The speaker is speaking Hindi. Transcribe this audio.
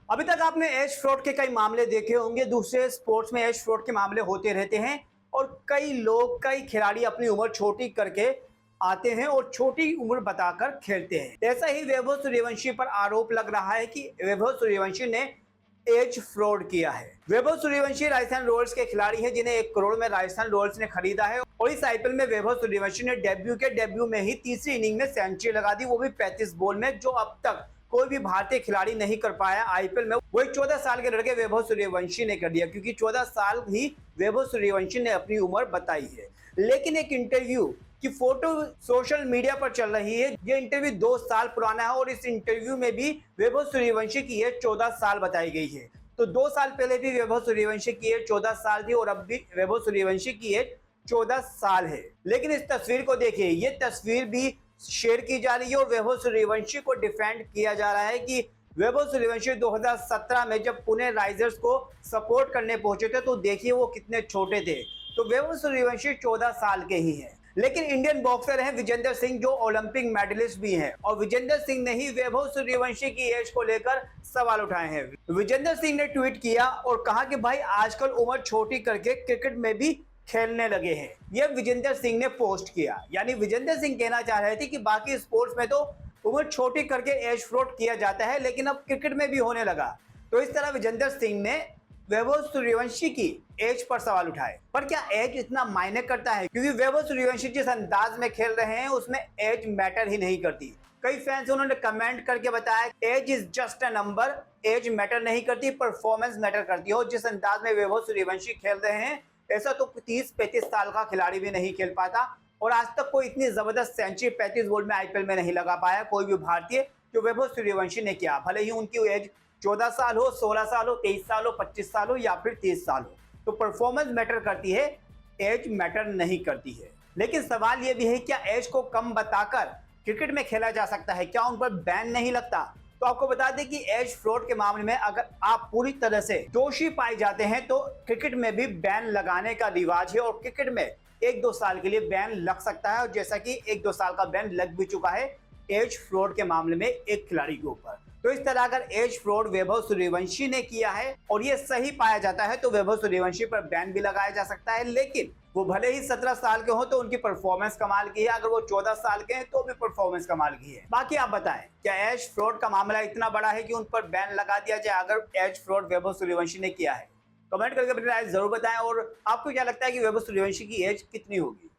अभी तक आपने एज फ्रॉड के कई मामले देखे होंगे। दूसरे स्पोर्ट्स में एज फ्रॉड के मामले होते रहते हैं और कई लोग, कई खिलाड़ी अपनी उम्र छोटी करके आते हैं और छोटी उम्र बताकर खेलते हैं। ऐसा ही वैभव सूर्यवंशी पर आरोप लग रहा है कि वैभव सूर्यवंशी ने एज फ्रॉड किया है। वैभव सूर्यवंशी राजस्थान रॉयल्स के खिलाड़ी हैं जिन्हें 1 करोड़ में राजस्थान रॉयल्स ने खरीदा है और इस आईपीएल में वैभव सूर्यवंशी ने डेब्यू में ही तीसरी इनिंग में सेंचुरी लगा दी, वो भी 35 बॉल में, जो अब तक कोई भी भारतीय खिलाड़ी नहीं कर पाया आईपीएल में। वही 14 साल के लड़के वैभव सूर्यवंशी ने कर दिया, क्योंकि 14 साल ही वैभव सूर्यवंशी ने अपनी उम्र बताई है। लेकिन एक इंटरव्यू की फोटो सोशल मीडिया पर चल रही है। ये इंटरव्यू 2 साल पुराना है और इस इंटरव्यू में भी वैभव सूर्यवंशी की एज 14 साल बताई गई है। तो 2 साल पहले भी वैभव सूर्यवंशी की एज 14 साल थी और अब भी वैभव सूर्यवंशी की एज 14 साल है। लेकिन इस तस्वीर को देखिए, ये तस्वीर भी शेयर की जा रही है और वैभव सूर्यवंशी को डिफेंड किया जा रहा है कि वैभव सूर्यवंशी 2017 में जब पुणे राइजर्स को सपोर्ट करने पहुंचे थे तो देखिए वो कितने छोटे थे। तो वैभव सूर्यवंशी 14 साल के ही हैं। लेकिन इंडियन बॉक्सर हैं विजेंदर सिंह, जो ओलंपिक मेडलिस्ट भी हैं, और विजेंदर सिंह ने ही वैभव सूर्यवंशी की एज को लेकर सवाल उठाए हैं। विजेंदर सिंह ने ट्वीट किया और कहा कि भाई आजकल उम्र छोटी करके क्रिकेट में भी खेलने लगे हैं। यह विजेंदर सिंह ने पोस्ट किया। यानी विजेंदर सिंह कहना चाह रहे थे कि बाकी स्पोर्ट्स में तो उम्र छोटी करके एज फ्रॉड किया जाता है, लेकिन अब क्रिकेट में भी होने लगा। तो इस तरह विजेंदर सिंह ने वैभव सूर्यवंशी की एज पर सवाल उठाए। पर क्या एज इतना मायने करता है? क्योंकि वैभव सूर्यवंशी जिस अंदाज में खेल रहे हैं उसमें एज मैटर ही नहीं करती। कई फैंस उन्होंने कमेंट करके बताया age is just a number, age matter नहीं करती, परफॉर्मेंस मैटर करती है। और जिस अंदाज में वैभव सूर्यवंशी खेल रहे हैं ऐसा तो 30-35 साल का खिलाड़ी भी नहीं खेल पाता। और आज तक कोई इतनी जबरदस्त सेंचुरी 35 बॉल में आईपीएल में नहीं लगा पाया कोई भी भारतीय जो वैभव सूर्यवंशी ने किया। भले ही उनकी एज 14 साल हो, 16 साल हो, 23 साल हो, 25 साल हो या फिर 30 साल हो। तो परफॉर्मेंस मैटर करती है, एज मैटर नहीं करती है। लेकिन सवाल यह भी है, क्या एज को कम बताकर क्रिकेट में खेला जा सकता है? क्या उन पर बैन नहीं लगता? तो आपको बता दें कि एज फ्रॉड के मामले में अगर आप पूरी तरह से दोषी पाए जाते हैं तो क्रिकेट में भी बैन लगाने का रिवाज है और क्रिकेट में 1-2 साल के लिए बैन लग सकता है। और जैसा कि 1-2 साल का बैन लग भी चुका है एज फ्रॉड के मामले में एक खिलाड़ी के ऊपर। तो इस तरह अगर एज फ्रॉड वैभव सूर्यवंशी ने किया है और ये सही पाया जाता है तो वैभव सूर्यवंशी पर बैन भी लगाया जा सकता है। लेकिन वो भले ही 17 साल के हो तो उनकी परफॉर्मेंस कमाल की है, अगर वो 14 साल के हैं तो भी परफॉर्मेंस कमाल की है। बाकी आप बताएं, क्या एज फ्रॉड का मामला इतना बड़ा है कि उन पर बैन लगा दिया जाए अगर एज फ्रॉड वैभव सूर्यवंशी ने किया है? कमेंट करके अपनी राय जरूर बताएं। और आपको क्या लगता है कि वैभव सूर्यवंशी की एज कितनी होगी?